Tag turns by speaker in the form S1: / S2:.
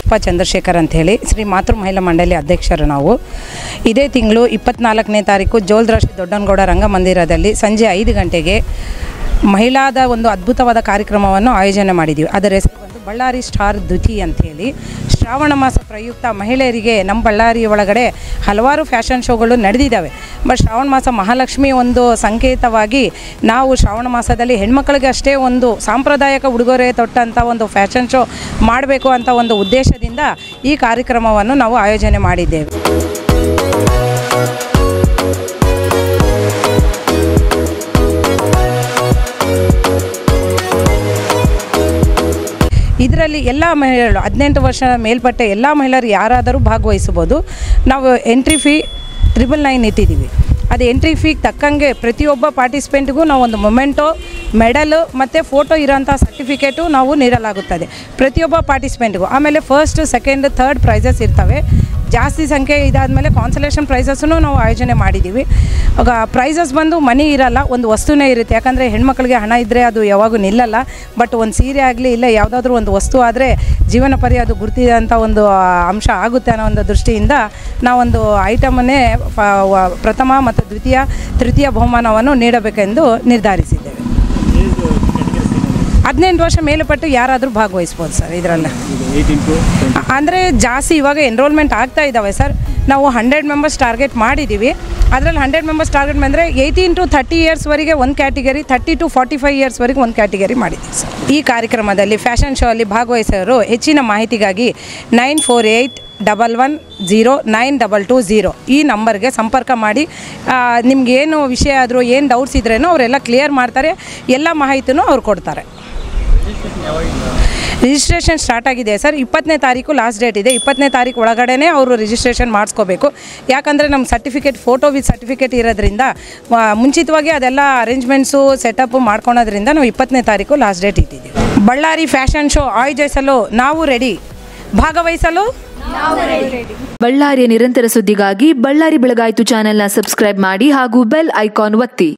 S1: ಪುಷ್ಪಾ ಚಂದ್ರಶೇಖರ್ ಅಂತ ಹೇಳಿ ಶ್ರೀ ಮಾತೃ ಮಹಿಳಾ ಮಂಡಳಿ ಅಧ್ಯಕ್ಷರು ನಾವು. ಇದೇ ತಿಂಗಳು 24ನೇ ತಾರೀಕು ಜೋಲ್ದ್ರಾಶಿ ದೊಡ್ಡನಗೌಡ ರಂಗಮಂದಿರದಲ್ಲಿ ಸಂಜೆ 5 ಗಂಟೆಗೆ ಮಹಿಳಾದ ಒಂದು ಅದ್ಭುತವಾದ ಕಾರ್ಯಕ್ರಮವನ್ನು ಆಯೋಜನೆ ಮಾಡಿದ್ದೀವಿ. ಅದರ ಹೆಸರು ಬಂದು ಬಳ್ಳಾರಿ ಸ್ಟಾರ್ ದ್ಯುತಿ ಅಂಥೇಳಿ. ಶ್ರಾವಣ ಮಾಸ ಪ್ರಯುಕ್ತ ಮಹಿಳೆಯರಿಗೆ ನಮ್ಮ ಬಳ್ಳಾರಿ ಒಳಗಡೆ ಹಲವಾರು ಫ್ಯಾಷನ್ ಶೋಗಳು ನಡೆದಿದ್ದಾವೆ. ಬಟ್ ಶ್ರಾವಣ ಮಾಸ ಮಹಾಲಕ್ಷ್ಮಿ ಒಂದು ಸಂಕೇತವಾಗಿ ನಾವು ಶ್ರಾವಣ ಮಾಸದಲ್ಲಿ ಹೆಣ್ಮಕ್ಳಿಗೆ ಅಷ್ಟೇ ಒಂದು ಸಾಂಪ್ರದಾಯಿಕ ಉಡುಗೊರೆ ತೊಟ್ಟಂಥ ಒಂದು ಫ್ಯಾಷನ್ ಶೋ ಮಾಡಬೇಕು ಅಂತ ಒಂದು ಉದ್ದೇಶದಿಂದ ಈ ಕಾರ್ಯಕ್ರಮವನ್ನು ನಾವು ಆಯೋಜನೆ ಮಾಡಿದ್ದೇವೆ. ಇದರಲ್ಲಿ ಎಲ್ಲ ಮಹಿಳೆಯರು 18 ವರ್ಷ ಮೇಲ್ಪಟ್ಟ ಎಲ್ಲ ಮಹಿಳೆಯರು ಯಾರಾದರೂ ಭಾಗವಹಿಸಬಹುದು. ನಾವು ಎಂಟ್ರಿ ಫೀ 999 ಇಟ್ಟಿದ್ದೀವಿ. ಅದು ಎಂಟ್ರಿ ಫೀಗೆ ತಕ್ಕಂಗೆ ಪ್ರತಿಯೊಬ್ಬ ಪಾರ್ಟಿಸಿಪೆಂಟ್ಗೂ ನಾವು ಒಂದು ಮೊಮೆಂಟೋ, ಮೆಡಲು ಮತ್ತು ಫೋಟೋ ಇರೋಂಥ ಸರ್ಟಿಫಿಕೇಟು ನಾವು ನೀಡಲಾಗುತ್ತದೆ ಪ್ರತಿಯೊಬ್ಬ ಪಾರ್ಟಿಸಿಪೆಂಟ್ಗೂ. ಆಮೇಲೆ ಫಸ್ಟ್, ಸೆಕೆಂಡ್, ಥರ್ಡ್ ಪ್ರೈಸಸ್ ಇರ್ತವೆ. ಜಾಸ್ತಿ ಸಂಖ್ಯೆ ಇದಾದಮೇಲೆ ಕಾನ್ಸಲೇಷನ್ ಪ್ರೈಸಸ್ಸನ್ನು ನಾವು ಆಯೋಜನೆ ಮಾಡಿದ್ದೀವಿ. ಆಗ ಪ್ರೈಸಸ್ ಬಂದು ಮನಿ ಇರಲ್ಲ, ಒಂದು ವಸ್ತುನೇ ಇರುತ್ತೆ. ಯಾಕಂದರೆ ಹೆಣ್ಮಕ್ಳಿಗೆ ಹಣ ಇದ್ದರೆ ಅದು ಯಾವಾಗೂ ನಿಲ್ಲಲ್ಲ. ಬಟ್ ಒಂದು ಸೀರೆ ಆಗಲಿ ಇಲ್ಲ ಯಾವುದಾದ್ರೂ ಒಂದು ವಸ್ತು ಆದರೆ ಜೀವನ ಪರ್ಯ ಅದು ಗುರುತಿದಂಥ ಒಂದು ಅಂಶ ಆಗುತ್ತೆ ಅನ್ನೋ ಒಂದು ದೃಷ್ಟಿಯಿಂದ ನಾವೊಂದು ಐಟಮನ್ನೇ ಪ್ರಥಮ ಮತ್ತು ದ್ವಿತೀಯ, ತೃತೀಯ ಬಹುಮಾನವನ್ನು ನೀಡಬೇಕೆಂದು ನಿರ್ಧರಿಸಿದ್ದೇವೆ. 18 ವರ್ಷ ಮೇಲ್ಪಟ್ಟು ಯಾರಾದರೂ ಭಾಗವಹಿಸ್ಬೋದು ಸರ್. ಇದರಲ್ಲಿ ಅಂದರೆ ಜಾಸ್ತಿ ಇವಾಗ ಎನ್ರೋಲ್ಮೆಂಟ್ ಆಗ್ತಾ ಇದ್ದಾವೆ ಸರ್. ನಾವು 100 ಮೆಂಬರ್ಸ್ ಟಾರ್ಗೆಟ್ ಮಾಡಿದ್ದೀವಿ. ಅದರಲ್ಲಿ 100 ಮೆಂಬರ್ಸ್ ಟಾರ್ಗೆಟ್ ಬಂದರೆ 18 to 30 ಇಯರ್ಸ್ವರೆಗೆ ಒಂದು ಕ್ಯಾಟಗರಿ, 30 to 45 ಇಯರ್ಸ್ವರೆಗೆ ಒಂದು ಕ್ಯಾಟಗರಿ ಮಾಡಿದ್ದೀವಿ ಸರ್. ಈ ಕಾರ್ಯಕ್ರಮದಲ್ಲಿ ಫ್ಯಾಷನ್ ಶೋ ಅಲ್ಲಿ ಭಾಗವಹಿಸೋರು ಹೆಚ್ಚಿನ ಮಾಹಿತಿಗಾಗಿ 9481109220 ಈ ನಂಬರ್ಗೆ ಸಂಪರ್ಕ ಮಾಡಿ ನಿಮ್ಗೇನು ವಿಷಯ ಆದರೂ ಏನು ಡೌಟ್ಸ್ ಇದ್ರೇನೋ ಅವರೆಲ್ಲ ಕ್ಲಿಯರ್ ಮಾಡ್ತಾರೆ. ಎಲ್ಲ ಮಾಹಿತಿನೂ ಅವ್ರು ಕೊಡ್ತಾರೆ. ರಿಜಿಸ್ಟ್ರೇಷನ್ ಸ್ಟಾರ್ಟ್ ಆಗಿದೆ ಸರ್. 20ನೇ ತಾರೀಕು ಲಾಸ್ಟ್ ಡೇಟ್ ಇದೆ. 20ನೇ ತಾರೀಕು ಒಳಗಡೆ ಅವರು ರಿಜಿಸ್ಟ್ರೇಷನ್ ಮಾಡಿಸ್ಕೋಬೇಕು. ಯಾಕಂದರೆ ನಮ್ಮ ಸರ್ಟಿಫಿಕೇಟ್, ಫೋಟೋ ವಿತ್ ಸರ್ಟಿಫಿಕೇಟ್ ಇರೋದ್ರಿಂದ ಮುಂಚಿತವಾಗಿ ಅದೆಲ್ಲ ಅರೇಂಜ್ಮೆಂಟ್ಸು ಸೆಟಪ್ ಮಾಡ್ಕೊಳೋದ್ರಿಂದ ನಾವು 20ನೇ ತಾರೀಕು ಲಾಸ್ಟ್ ಡೇಟ್ ಇಟ್ಟಿದ್ದೀವಿ. ಬಳ್ಳಾರಿ ಫ್ಯಾಷನ್ ಶೋ ಆಯೋಜಿಸಲು ನಾವು ರೆಡಿ, ಭಾಗವಹಿಸಲು
S2: ಬಳ್ಳಾರಿಯ ನಿರಂತರ ಸುದ್ದಿಗಾಗಿ ಬಳ್ಳಾರಿ ಬೆಳಗಾಯಿತು ಚಾನೆಲ್ನ ಸಬ್ಸ್ಕ್ರೈಬ್ ಮಾಡಿ ಹಾಗೂ ಬೆಲ್ ಐಕಾನ್ ಒತ್ತಿ.